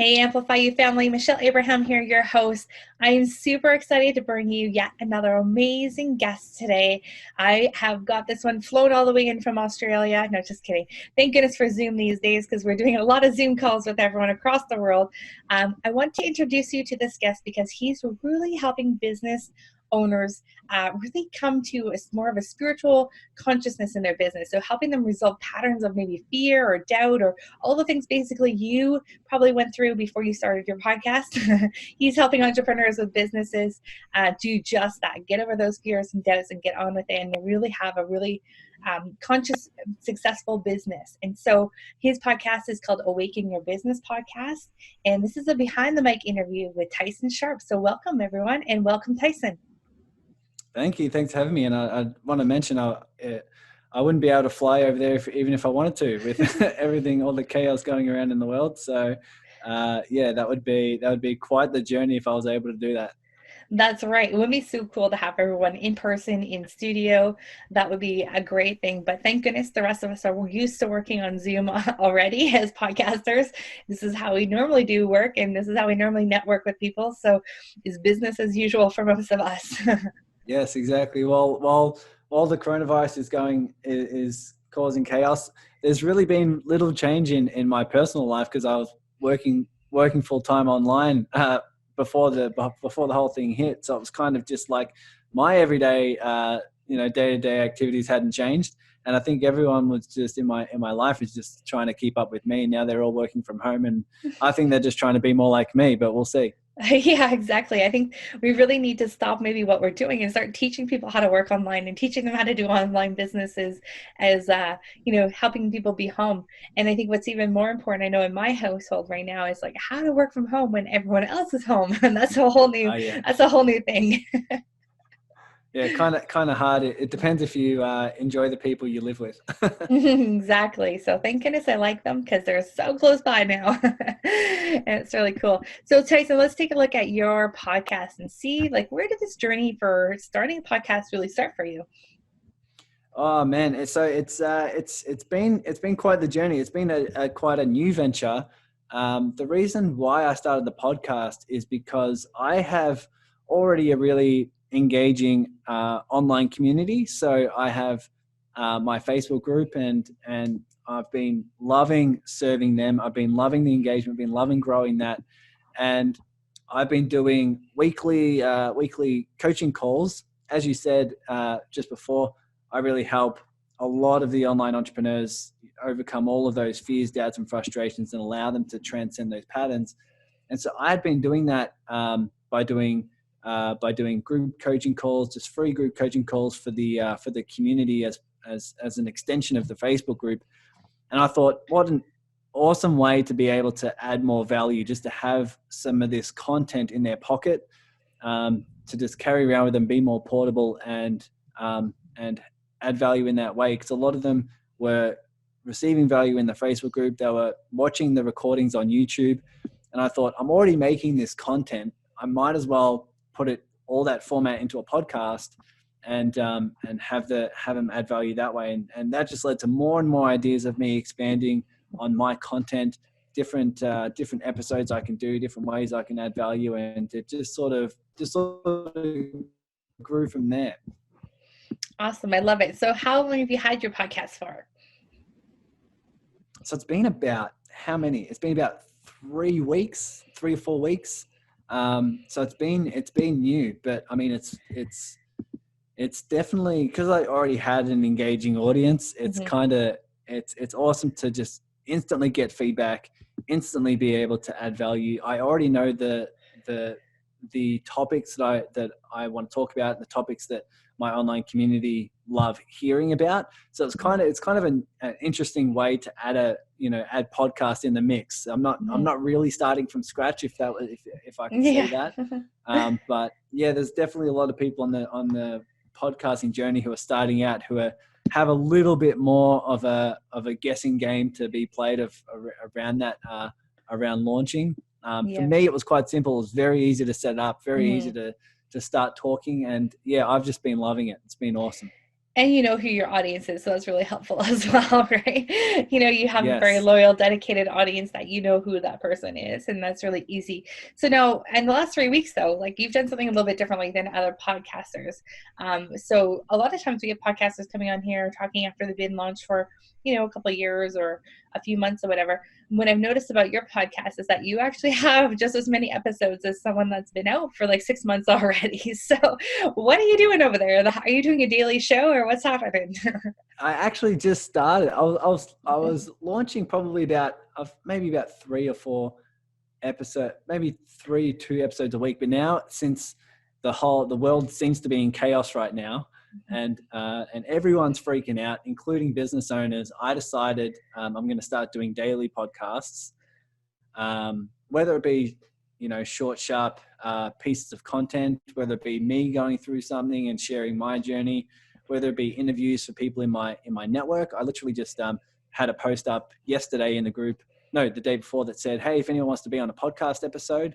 Hey, Amplify You family, Michelle Abraham here, your host. I am super excited to bring you yet another amazing guest today. I have got this one flown all the way in from Australia. No, just kidding. Thank goodness for Zoom these days because we're doing a lot of Zoom calls with everyone across the world. I want to introduce you to this guest because he's really helping business owners really come to more of a spiritual consciousness in their business. So helping them resolve patterns of maybe fear or doubt or all the things basically you probably went through before you started your podcast. He's helping entrepreneurs with businesses do just that, get over those fears and doubts and get on with it and really have a really conscious, successful business. And so his podcast is called Awaken Your Business podcast. And this is a behind the mic interview with Tyson Sharpe. So welcome everyone, and welcome Tyson. Thank you. Thanks for having me. And I want to mention I wouldn't be able to fly over there even if I wanted to, with everything, all the chaos going around in the world. So that would be quite the journey if I was able to do that. That's right. It would be so cool to have everyone in person, in studio. That would be a great thing. But thank goodness the rest of us are used to working on Zoom already as podcasters. This is how we normally do work, and this is how we normally network with people. So it's business as usual for most of us. Yes, exactly. Well, while the coronavirus is causing chaos, there's really been little change in my personal life because I was working full time online before the whole thing hit. So it was kind of just like my everyday day-to-day activities hadn't changed, and I think everyone was just in my life is just trying to keep up with me. Now they're all working from home, and I think they're just trying to be more like me. But we'll see. Yeah, exactly. I think we really need to stop maybe what we're doing and start teaching people how to work online and teaching them how to do online businesses as, helping people be home. And I think what's even more important, I know in my household right now, is like how to work from home when everyone else is home. And that's a whole new, that's a whole new thing. Yeah, kind of hard. It depends if you enjoy the people you live with. Exactly. So thank goodness I like them because they're so close by now. And it's really cool. So Tyson, let's take a look at your podcast and see where did this journey for starting a podcast really start for you? Oh man, it's been quite the journey. It's been quite a new venture. The reason why I started the podcast is because I have already a really engaging online community. So I have my Facebook group, and I've been loving serving them. I've been loving the engagement, been loving growing that, and I've been doing weekly coaching calls. As you said just before, I really help a lot of the online entrepreneurs overcome all of those fears, doubts, and frustrations, and allow them to transcend those patterns. And so I had been doing that by doing group coaching calls, just free group coaching calls for the community as an extension of the Facebook group. And I thought, what an awesome way to be able to add more value, just to have some of this content in their pocket, to just carry around with them, be more portable, and add value in that way. Because a lot of them were receiving value in the Facebook group. They were watching the recordings on YouTube. And I thought, I'm already making this content. I might as well put all that format into a podcast and have them add value that way. And that just led to more and more ideas of me expanding on my content, different episodes I can do, different ways I can add value. And it just sort of grew from there. Awesome. I love it. So how long have you had your podcast for? So it's been about how many? It's been about 3 or 4 weeks. So it's been new, but I mean, it's definitely, because I already had an engaging audience. It's it's awesome to just instantly get feedback, instantly be able to add value. I already know the topics that I want to talk about, the topics that my online community love hearing about. So it's kind of an interesting way to add podcast in the mix. I'm not really starting from scratch, if I can say that. But yeah, there's definitely a lot of people on the podcasting journey who are starting out, who have a little bit more of a guessing game to be played around that, around launching. For me, it was quite simple. It was very easy to set up, very easy to start talking. And yeah, I've just been loving it. It's been awesome. And you know who your audience is, so that's really helpful as well, right? You have a very Yes. loyal, dedicated audience that you know who that person is, and that's really easy. So now, in the last 3 weeks, though, like you've done something a little bit differently than other podcasters. So a lot of times we have podcasters coming on here talking after they've been launched for, a couple of years or a few months or whatever. What I've noticed about your podcast is that you actually have just as many episodes as someone that's been out for like 6 months already. So what are you doing over there? Are you doing a daily show or what's happening? I actually just started. I Okay. was launching probably maybe about 3 or 4 episodes, maybe 2 episodes a week. But now, since the world seems to be in chaos right now, and everyone's freaking out, including business owners, I decided I'm going to start doing daily podcasts, whether it be short, sharp pieces of content, whether it be me going through something and sharing my journey, whether it be interviews for people in my network. I literally just had a post up yesterday in the group, no, the day before, that said, hey, if anyone wants to be on a podcast episode,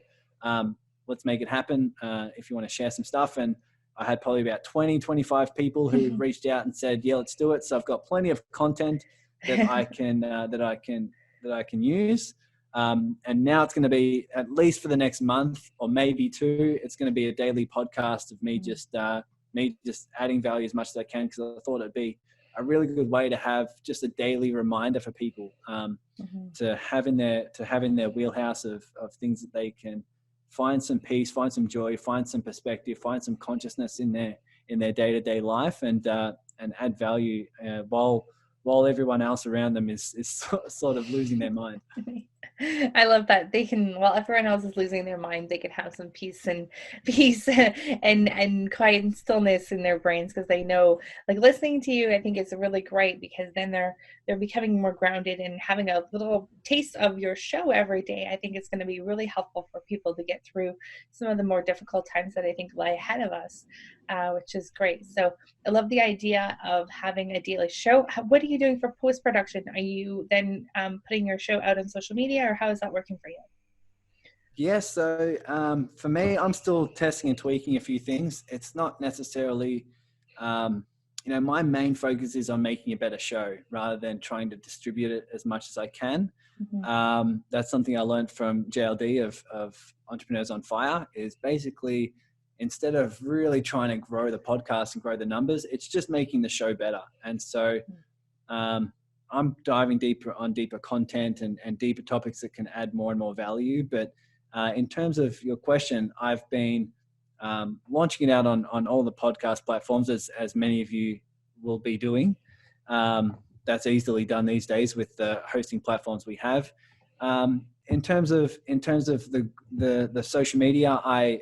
let's make it happen. If you want to share some stuff. And I had probably about 20-25 people who reached out and said, yeah, let's do it. So I've got plenty of content that I can use. And now it's going to be, at least for the next month or maybe 2, it's going to be a daily podcast of me just adding value as much as I can, because I thought it'd be a really good way to have just a daily reminder for people to have in their wheelhouse of things that they can find some peace, find some joy, find some perspective, find some consciousness in their day-to-day life, and add value while everyone else around them is sort of losing their mind. I love that while everyone else is losing their mind, they can have some peace and and quiet and stillness in their brains, because they know, like, listening to you, I think is really great, because then they're becoming more grounded, and having a little taste of your show every day, I think it's going to be really helpful for people to get through some of the more difficult times that I think lie ahead of us, which is great. So I love the idea of having a daily show. What are you doing for post-production? Are you then putting your show out on social media, or how is that working for you? Yes. So for me, I'm still testing and tweaking a few things. It's not necessarily, my main focus is on making a better show rather than trying to distribute it as much as I can. That's something I learned from JLD of Entrepreneurs on Fire, is basically, instead of really trying to grow the podcast and grow the numbers, it's just making the show better. And so I'm diving deeper content and deeper topics that can add more and more value. But in terms of your question, I've been launching it out on all the podcast platforms, as many of you will be doing. That's easily done these days with the hosting platforms we have. In terms of the social media, I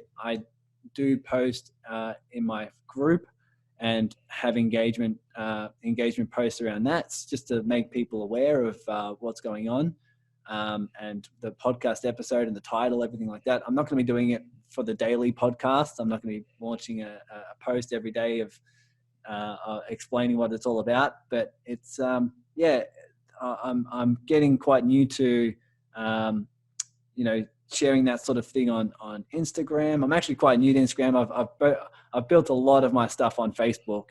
do post in my group and have engagement posts around that, just to make people aware of what's going on, and the podcast episode and the title, everything like that. I'm not going to be doing it for the daily podcast. I'm not going to be launching a post every day of explaining what it's all about. But it's I'm getting quite new to sharing that sort of thing on Instagram. I'm actually quite new to Instagram. I've built a lot of my stuff on Facebook,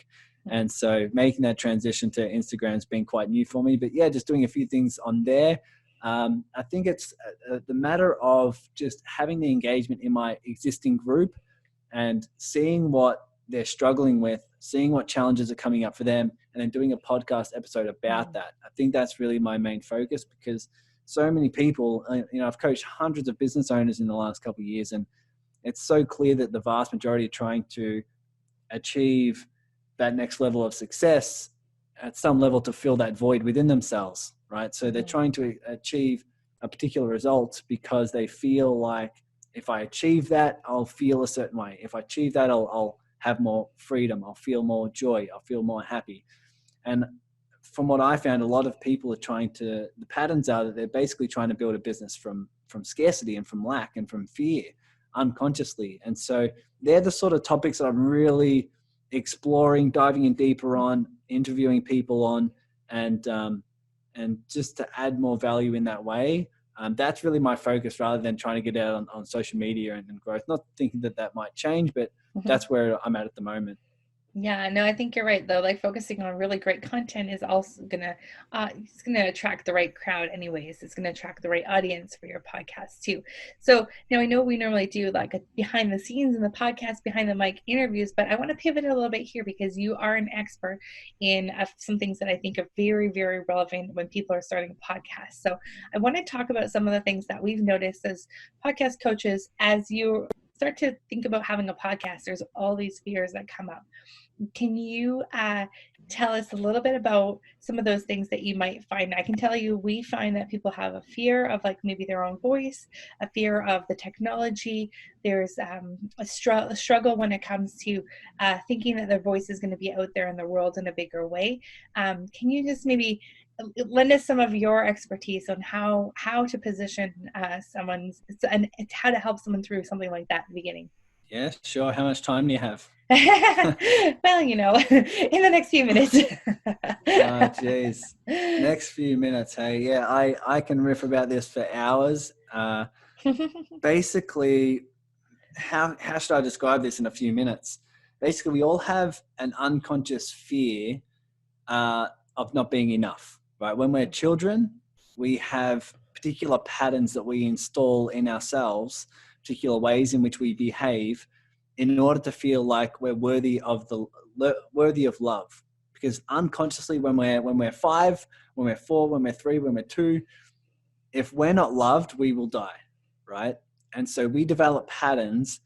and so making that transition to Instagram has been quite new for me. But yeah, just doing a few things on there. I think it's the matter of just having the engagement in my existing group and seeing what they're struggling with, seeing what challenges are coming up for them, and then doing a podcast episode about that. I think that's really my main focus, because so many people, I've coached hundreds of business owners in the last couple of years, and it's so clear that the vast majority are trying to achieve that next level of success at some level to fill that void within themselves, right? So they're trying to achieve a particular result because they feel like, if I achieve that, I'll feel a certain way. If I achieve that, I'll have more freedom. I'll feel more joy. I'll feel more happy. And from what I found, a lot of people are the patterns are that they're basically trying to build a business from scarcity and from lack and from fear unconsciously. And so they're the sort of topics that I'm really exploring, diving in deeper on, interviewing people on, and just to add more value in that way. That's really my focus, rather than trying to get out on social media and growth. Not thinking that might change, but that's where I'm at the moment. Yeah, no, I think you're right though. Like focusing on really great content is also it's gonna attract the right crowd anyways. It's gonna attract the right audience for your podcast too. So now I know we normally do like a behind the scenes in the podcast, behind the mic interviews, but I want to pivot a little bit here because you are an expert in some things that I think are very, very relevant when people are starting podcasts. So I want to talk about some of the things that we've noticed as podcast coaches as you start to think about having a podcast. There's all these fears that come up. Can you tell us a little bit about some of those things that you might find? I can tell you, we find that people have a fear of like maybe their own voice, a fear of the technology. There's a struggle when it comes to thinking that their voice is going to be out there in the world in a bigger way. Can you just maybe lend us some of your expertise on how to position someone's and how to help someone through something like that in the beginning? Yeah, sure. How much time do you have? Well, in the next few minutes. Oh, geez. Next few minutes, hey. Yeah, I can riff about this for hours. Basically, how should I describe this in a few minutes? Basically, we all have an unconscious fear of not being enough, right? When we're children, we have particular patterns that we install in ourselves, particular ways in which we behave in order to feel like we're worthy of love. Because unconsciously, when we're 5, when we're 4, when we're 3, when we're 2, if we're not loved, we will die, right? And so we develop patterns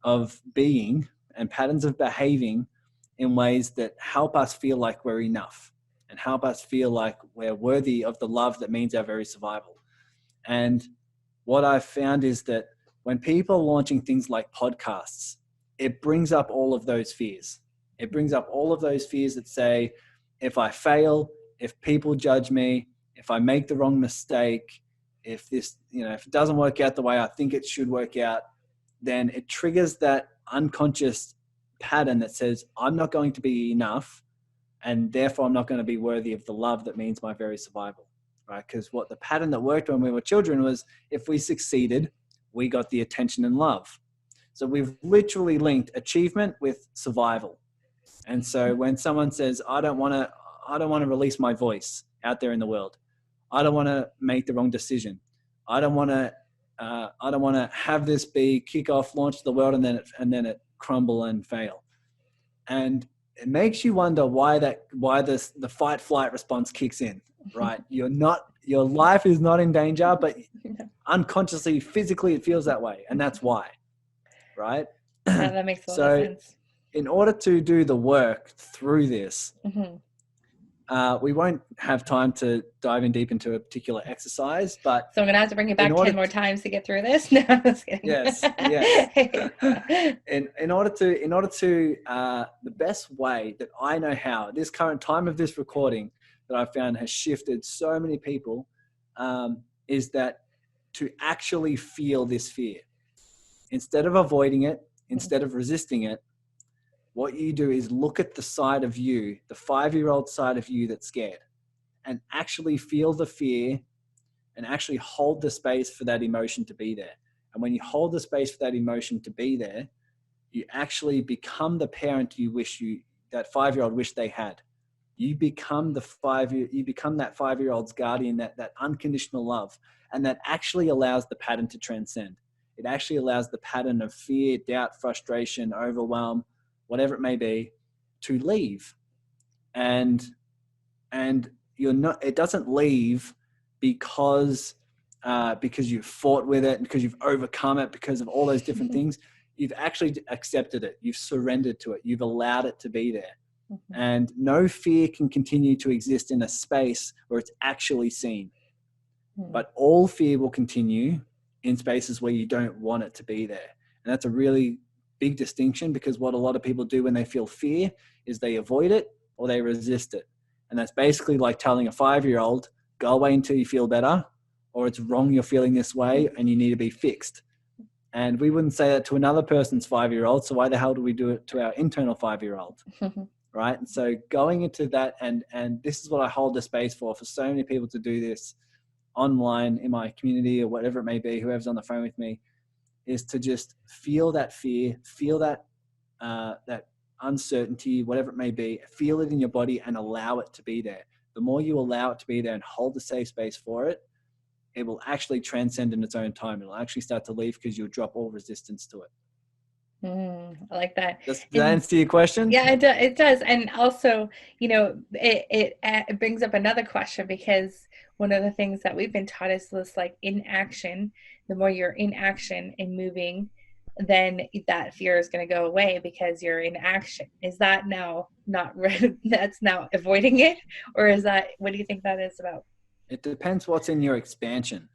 of being and patterns of behaving in ways that help us feel like we're enough and help us feel like we're worthy of the love that means our very survival. And what I've found is that when people are launching things like podcasts, it brings up all of those fears. It brings up all of those fears that say, if I fail, if people judge me, if I make the wrong mistake, if this, if it doesn't work out the way I think it should work out, then it triggers that unconscious pattern that says, I'm not going to be enough, and therefore I'm not going to be worthy of the love that means my very survival, right? Because what the pattern that worked when we were children was, if we succeeded, we got the attention and love. So we've literally linked achievement with survival. And so when someone says, I don't want to release my voice out there in the world, I don't want to make the wrong decision, I don't want to have this be kick off, launch to the world, and then it crumble and fail. And it makes you wonder why the fight flight response kicks in, right? Your life is not in danger, but unconsciously, physically, it feels that way, and that's why, right? Yeah, that makes a lot of sense. In order to do the work through this, we won't have time to dive in deep into a particular exercise, but so I'm gonna have to bring you back 10 more times to get through this. No, I'm just kidding. Yes. In order to the best way that I know how, this current time of this recording that I found has shifted so many people, is that to actually feel this fear, instead of avoiding it, instead of resisting it. What you do is look at the side of you, the 5-year-old side of you that's scared, and actually feel the fear and actually hold the space for that emotion to be there. And when you hold the space for that emotion to be there, you actually become the parent that 5-year-old wished they had. You become that 5-year-old's guardian, that unconditional love. And that actually allows the pattern to transcend. It actually allows the pattern of fear, doubt, frustration, overwhelm, whatever it may be, to leave. And it doesn't leave because you've fought with it and because you've overcome it, because of all those different things. You've actually accepted it. You've surrendered to it. You've allowed it to be there. And no fear can continue to exist in a space where it's actually seen. But all fear will continue in spaces where you don't want it to be there. And that's a really big distinction, because what a lot of people do when they feel fear is they avoid it or they resist it. And that's basically like telling a 5-year-old, go away until you feel better, or it's wrong, you're feeling this way and you need to be fixed. And we wouldn't say that to another person's 5-year-old. So why the hell do we do it to our internal 5-year-old? Right? And so going into that, and this is what I hold the space for so many people to do this online in my community or whatever it may be, whoever's on the phone with me, is to just feel that fear, feel that uncertainty, whatever it may be, feel it in your body and allow it to be there. The more you allow it to be there and hold the safe space for it, it will actually transcend in its own time. It'll actually start to leave because you'll drop all resistance to it. I like that. Does that answer your question? Yeah, it does. And also, it brings up another question, because one of the things that we've been taught is this, like, in action. The more you're in action and moving, then that fear is going to go away because you're in action. Is that now not that's now avoiding it? Or is that, what do you think that is about? It depends what's in your expansion.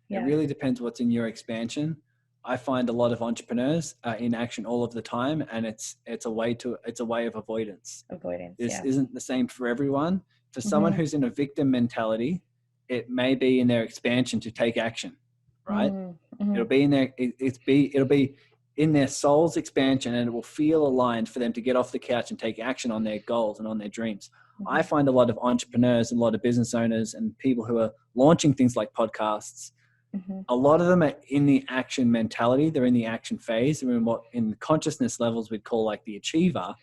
Yeah. It really depends what's in your expansion. I find a lot of entrepreneurs are in action all of the time, and it's a way of avoidance. This isn't the same for everyone. For someone who's in a victim mentality, it may be in their expansion to take action, right? It'll be in their it'll be in their soul's expansion, and it will feel aligned for them to get off the couch and take action on their goals and on their dreams. I find a lot of entrepreneurs and a lot of business owners and people who are launching things like podcasts, a lot of them are in the action mentality. They're in the action phase. They're in what in consciousness levels we'd call like the achiever.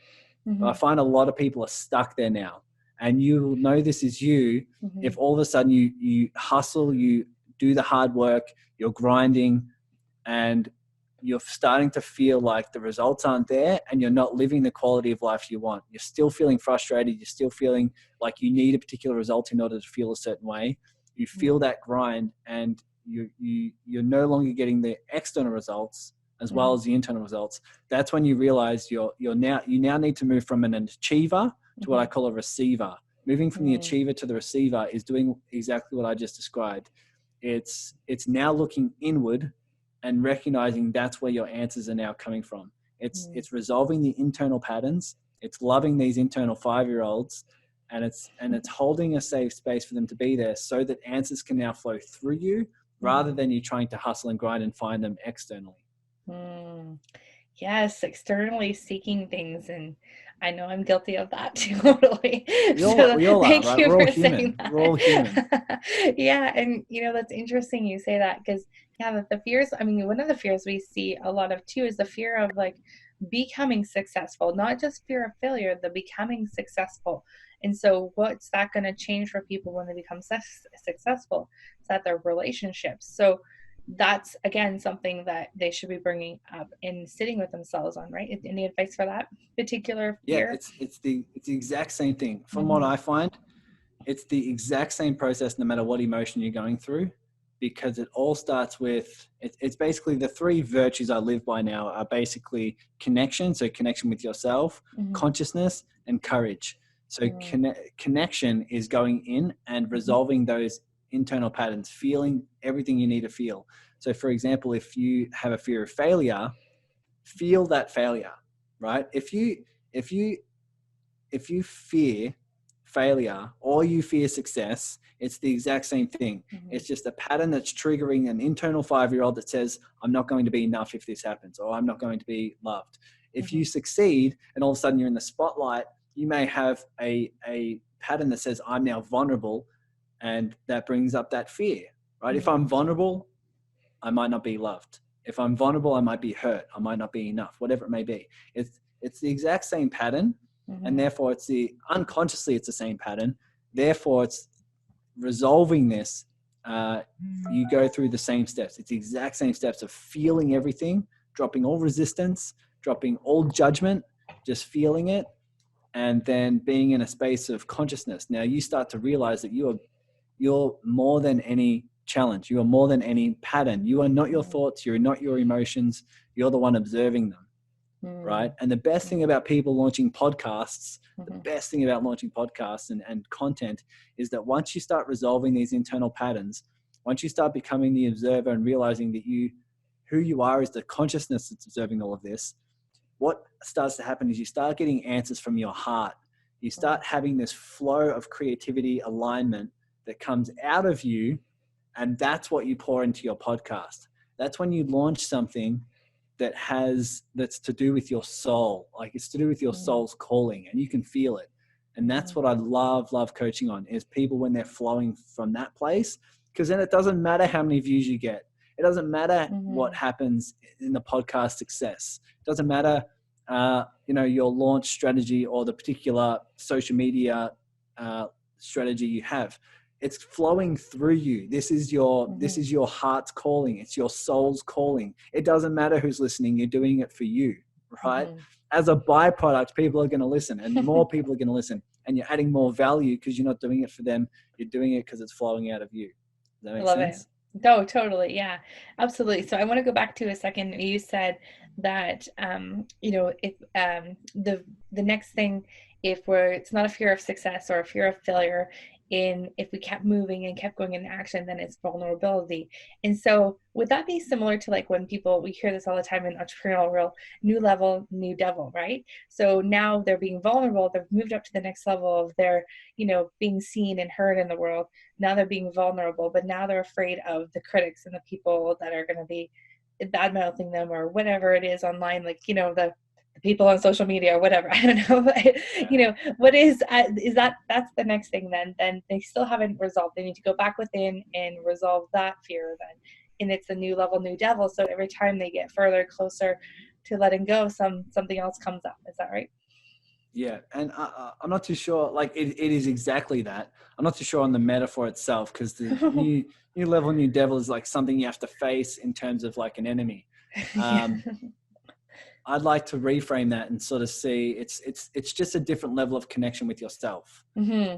But I find a lot of people are stuck there now. And you'll know this is you if all of a sudden you hustle, you do the hard work, you're grinding, and you're starting to feel like the results aren't there and you're not living the quality of life you want. You're still feeling frustrated. You're still feeling like you need a particular result in order to feel a certain way. You feel that grind, and you're no longer getting the external results as well as the internal results. That's when you realize you now need to move from an achiever to what I call a receiver. Moving from the achiever to the receiver is doing exactly what I just described. It's now looking inward and recognizing that's where your answers are now coming from. It's resolving the internal patterns. It's loving these internal 5-year-olds, and it's holding a safe space for them to be there so that answers can now flow through you rather than you trying to hustle and grind and find them externally. Yes, externally seeking things, and I know I'm guilty of that totally. We all are, right? We're all human. We're all human. Yeah, and that's interesting you say that, because the fears, I mean, one of the fears we see a lot of too is the fear of like becoming successful, not just fear of failure, the becoming successful. And so what's that going to change for people when they become successful? It's that their relationships. So that's, again, something that they should be bringing up and sitting with themselves on, right? Any advice for that particular fear? Yeah, it's the exact same thing. From what I find, it's the exact same process no matter what emotion you're going through, because it all starts with, it's basically the 3 virtues I live by now are basically connection, so connection with yourself, consciousness, and courage. So connection is going in and resolving those internal patterns, feeling everything you need to feel. So for example, if you have a fear of failure, feel that failure, right? If you fear failure or you fear success, it's the exact same thing. It's just a pattern that's triggering an internal 5-year-old that says, I'm not going to be enough if this happens, or I'm not going to be loved. If you succeed and all of a sudden you're in the spotlight, you may have a pattern that says, I'm now vulnerable, and that brings up that fear, right? If I'm vulnerable, I might not be loved. If I'm vulnerable, I might be hurt. I might not be enough, whatever it may be. It's the exact same pattern, and therefore unconsciously it's the same pattern. Therefore, it's resolving this. You go through the same steps. It's the exact same steps of feeling everything, dropping all resistance, dropping all judgment, just feeling it, and then being in a space of consciousness. Now you start to realize that you're more than any challenge. You are more than any pattern. You are not your thoughts. You're not your emotions. You're the one observing them, right? And the best thing about people launching podcasts, the best thing about launching podcasts and content is that once you start resolving these internal patterns, once you start becoming the observer and realizing that who you are is the consciousness that's observing all of this, what starts to happen is you start getting answers from your heart. You start having this flow of creativity, alignment that comes out of you, and that's what you pour into your podcast. That's when you launch something that's to do with your soul, like it's to do with your soul's calling, and you can feel it. And that's what I love coaching on, is people when they're flowing from that place, because then it doesn't matter how many views you get. It doesn't matter what happens in the podcast success. It doesn't matter your launch strategy or the particular social media strategy you have. It's flowing through you. This is your heart's calling. It's your soul's calling. It doesn't matter who's listening. You're doing it for you, right? As a byproduct, people are going to listen, and more people are going to listen, and you're adding more value because you're not doing it for them. You're doing it because it's flowing out of you. Does that make sense? It. No, totally. Yeah, absolutely. So I want to go back to a second. You said that, if the next thing, it's not a fear of success or a fear of failure, if we kept moving and kept going in action, then it's vulnerability. And so would that be similar to like when we hear this all the time in entrepreneurial world, new level, new devil, right? So now they're being vulnerable. They've moved up to the next level of their, being seen and heard in the world. Now they're being vulnerable, but now they're afraid of the critics and the people that are going to be bad mouthing them or whatever it is online, like, the people on social media or whatever. I don't know. But, what is that's the next thing then they still haven't resolved. They need to go back within and resolve that fear then. And it's a new level, new devil. So every time they get further closer to letting go, something else comes up. Is that right? Yeah. And I'm not too sure, like it is exactly that. I'm not too sure on the metaphor itself, because the new level, new devil is like something you have to face in terms of like an enemy. I'd like to reframe that and sort of see it's just a different level of connection with yourself.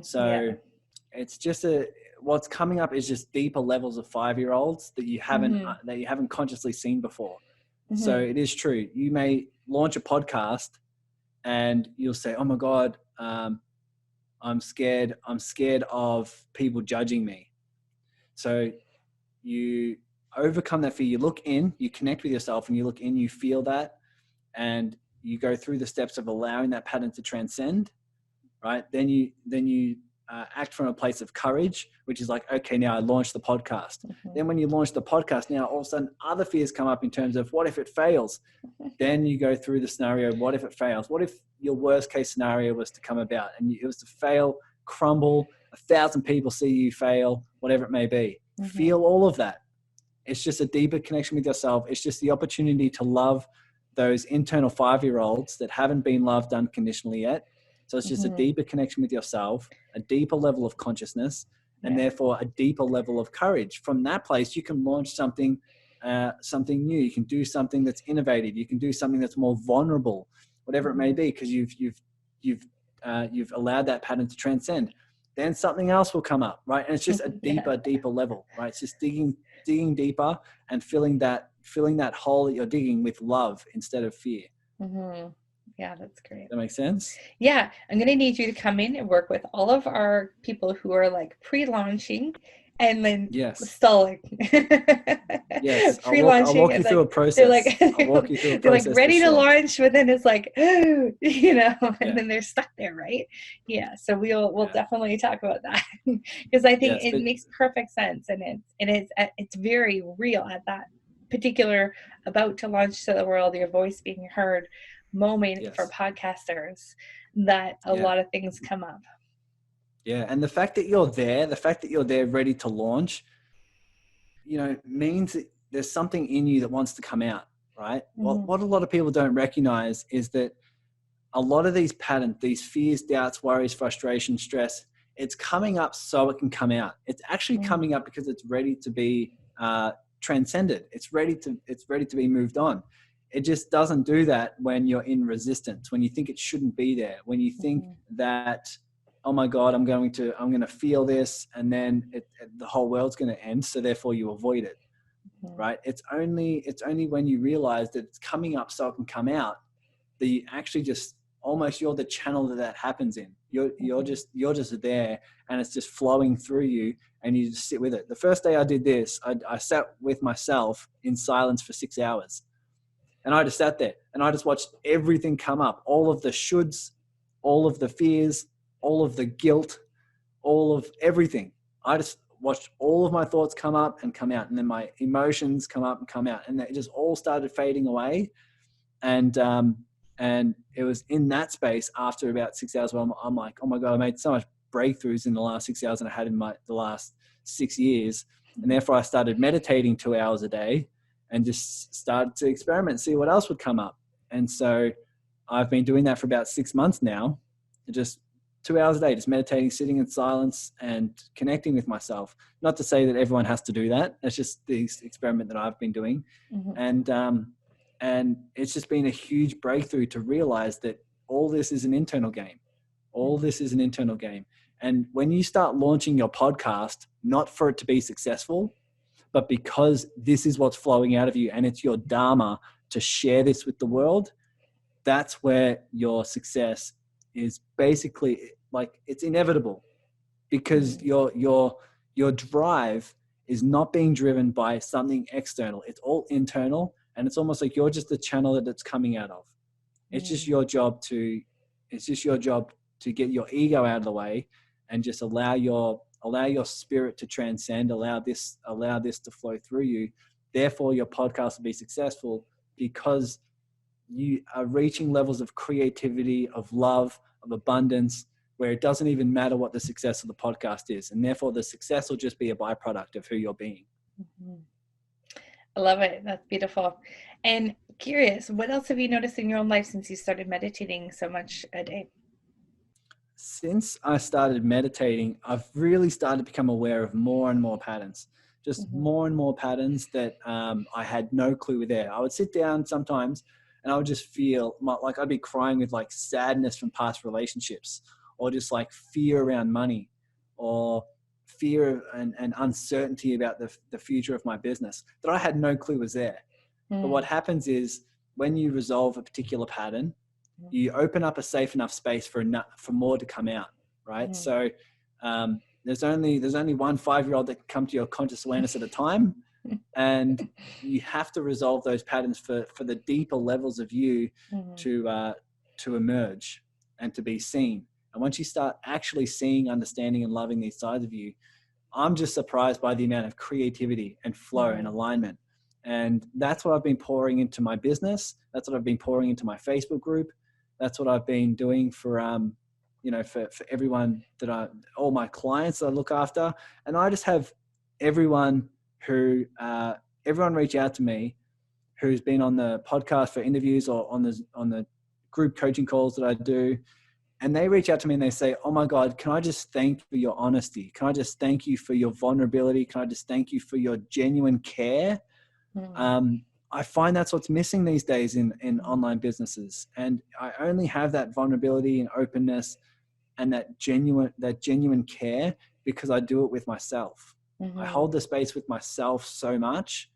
So it's just what's coming up is just deeper levels of 5-year-olds that you haven't consciously seen before. So it is true. You may launch a podcast and you'll say, "Oh my God, I'm scared. I'm scared of people judging me." So you overcome that fear. You look in, you connect with yourself, and you look in, you feel that. And you go through the steps of allowing that pattern to transcend, right? Then you act from a place of courage, which is like, okay, now I launched the podcast. Then when you launch the podcast, now all of a sudden other fears come up in terms of what if it fails? Then you go through the scenario, what if it fails? What if your worst case scenario was to come about and it was to fail, crumble, 1,000 people see you fail, whatever it may be. Feel all of that. It's just a deeper connection with yourself. It's just the opportunity to love those internal 5-year-olds that haven't been loved unconditionally yet. So it's just a deeper connection with yourself, a deeper level of consciousness, and therefore a deeper level of courage. From that place, you can launch something new. You can do something that's innovative. You can do something that's more vulnerable, whatever it may be, because you've allowed that pattern to transcend. Then something else will come up, right? And it's just a deeper level, right? It's just digging deeper and filling that hole that you're digging with love instead of fear. Yeah, that's great. That makes sense? Yeah. I'm going to need you to come in and work with all of our people who are like pre-launching and then stalling. Yes. I'll walk you through a process. I'll walk you through a process. They're like ready to launch, but then it's like, and then they're stuck there, right? Yeah. So we'll definitely talk about that because I think it makes perfect sense, and it's very real at that particular about to launch to the world, your voice being heard moment for podcasters, that a lot of things come up. Yeah. And the fact that you're there ready to launch, means that there's something in you that wants to come out, right? What a lot of people don't recognize is that a lot of these patterns, these fears, doubts, worries, frustration, stress, it's coming up so it can come out. It's actually coming up because it's ready to be transcended. It's ready to be moved on. It just doesn't do that when you're in resistance, when you think it shouldn't be there, when you think that, oh my God, I'm going to feel this, and then the whole world's going to end. So therefore you avoid it, right? It's only when you realize that it's coming up so it can come out that you actually just almost, you're the channel that happens in. You're just there, and it's just flowing through you, and you just sit with it. The first day I did this, I sat with myself in silence for 6 hours. And I just sat there and I just watched everything come up. All of the shoulds, all of the fears, all of the guilt, all of everything. I just watched all of my thoughts come up and come out. And then my emotions come up and come out. And it just all started fading away. And it was in that space after about 6 hours where I'm like, oh my God, I made so much breakthroughs in the last 6 hours than I had in the last 6 years. And therefore I started meditating 2 hours a day and just started to experiment, see what else would come up. And so I've been doing that for about 6 months now. Just 2 hours a day, just meditating, sitting in silence and connecting with myself. Not to say that everyone has to do that. It's just the experiment that I've been doing. And it's just been a huge breakthrough to realize that all this is an internal game. All this is an internal game. And when you start launching your podcast, not for it to be successful, but because this is what's flowing out of you and it's your dharma to share this with the world, that's where your success is basically like, it's inevitable, because your drive is not being driven by something external. It's all internal, and it's almost like you're just the channel that it's coming out of. It's just your job to get your ego out of the way and just allow your spirit to transcend, allow this to flow through you. Therefore, your podcast will be successful because you are reaching levels of creativity, of love, of abundance, where it doesn't even matter what the success of the podcast is. And therefore the success will just be a byproduct of who you're being. I love it. That's beautiful. And curious, what else have you noticed in your own life since you started meditating so much a day? Since I started meditating, I've really started to become aware of more and more patterns, just more and more patterns that I had no clue were there. I would sit down sometimes and I would just feel like I'd be crying with like sadness from past relationships, or just like fear around money, or fear and uncertainty about the future of my business that I had no clue was there. But what happens is when you resolve a particular pattern, you open up a safe enough space for more to come out, right? So there's only one 5-year-old that can come to your conscious awareness at a time, and you have to resolve those patterns for the deeper levels of you to emerge and to be seen. And once you start actually seeing, understanding, and loving these sides of you, I'm just surprised by the amount of creativity and flow and alignment. And that's what I've been pouring into my business. That's what I've been pouring into my Facebook group. That's what I've been doing for everyone all my clients that I look after. And I just have everyone reach out to me who's been on the podcast for interviews or on the group coaching calls that I do. And they reach out to me and they say, oh my God, can I just thank you for your honesty? Can I just thank you for your vulnerability? Can I just thank you for your genuine care? I find that's what's missing these days in online businesses. And I only have that vulnerability and openness and that genuine care because I do it with myself. I hold the space with myself so much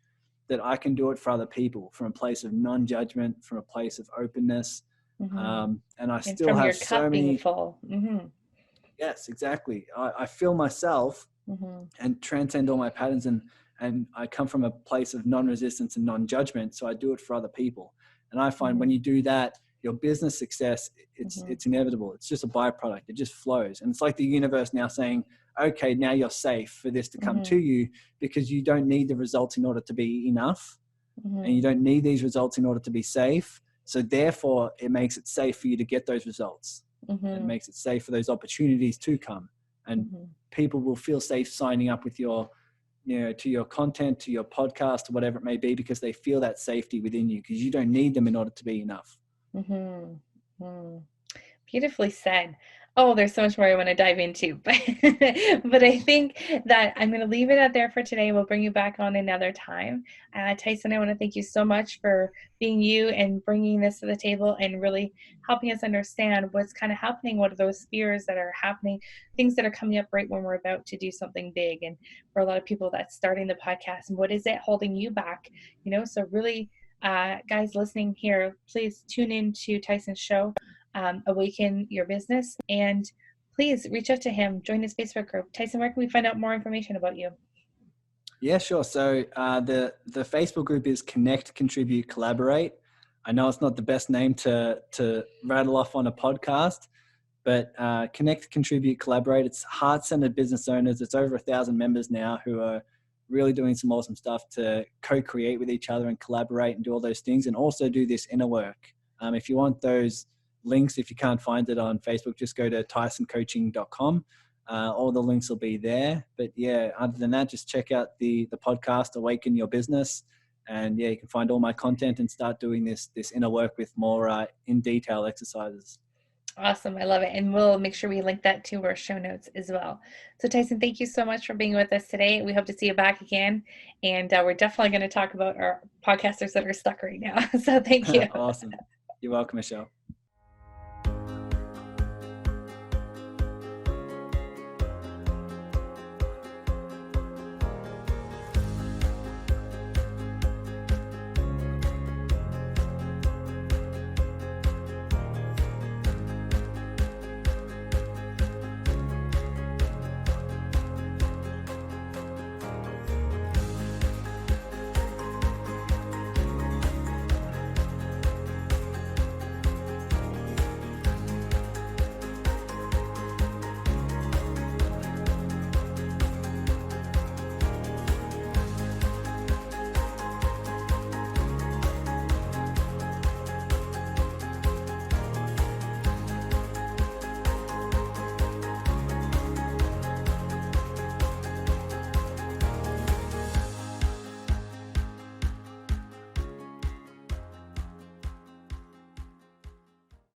that I can do it for other people from a place of non-judgment, from a place of openness. And I still have so many full. Yes, exactly. I feel myself and transcend all my patterns, and I come from a place of non-resistance and non-judgment. So I do it for other people. And I find when you do that, your business success, it's inevitable. It's just a byproduct. It just flows. And it's like the universe now saying, okay, now you're safe for this to come to you, because you don't need the results in order to be enough. And you don't need these results in order to be safe. So therefore it makes it safe for you to get those results. It makes it safe for those opportunities to come, and people will feel safe signing up with to your content, to your podcast, or whatever it may be, because they feel that safety within you, because you don't need them in order to be enough. Beautifully said. Oh, there's so much more I want to dive into, but I think that I'm going to leave it out there for today. We'll bring you back on another time. Tyson, I want to thank you so much for being you and bringing this to the table and really helping us understand what's kind of happening. What are those fears that are happening, things that are coming up right when we're about to do something big. And for a lot of people that's starting the podcast, and what is it holding you back? So really, guys listening here, please tune in to Tyson's show, Awaken Your Business, and please reach out to him, join his Facebook group. Tyson, where can we find out more information about you? Yeah, sure. So the Facebook group is Connect, Contribute, Collaborate. I know it's not the best name to rattle off on a podcast, but Connect, Contribute, Collaborate. It's heart-centered business owners. It's over 1,000 members now who are really doing some awesome stuff to co-create with each other and collaborate and do all those things, and also do this inner work. If you want those links, if you can't find it on Facebook, just go to tysoncoaching.com. All the links will be there. But yeah, other than that, just check out the podcast, Awaken Your Business, And yeah, you can find all my content and start doing this inner work with more in detail exercises. Awesome. I love it. And we'll make sure we link that to our show notes as well. So Tyson, thank you so much for being with us today. We hope to see you back again. And we're definitely going to talk about our podcasters that are stuck right now. So thank you. Awesome. You're welcome, Michelle.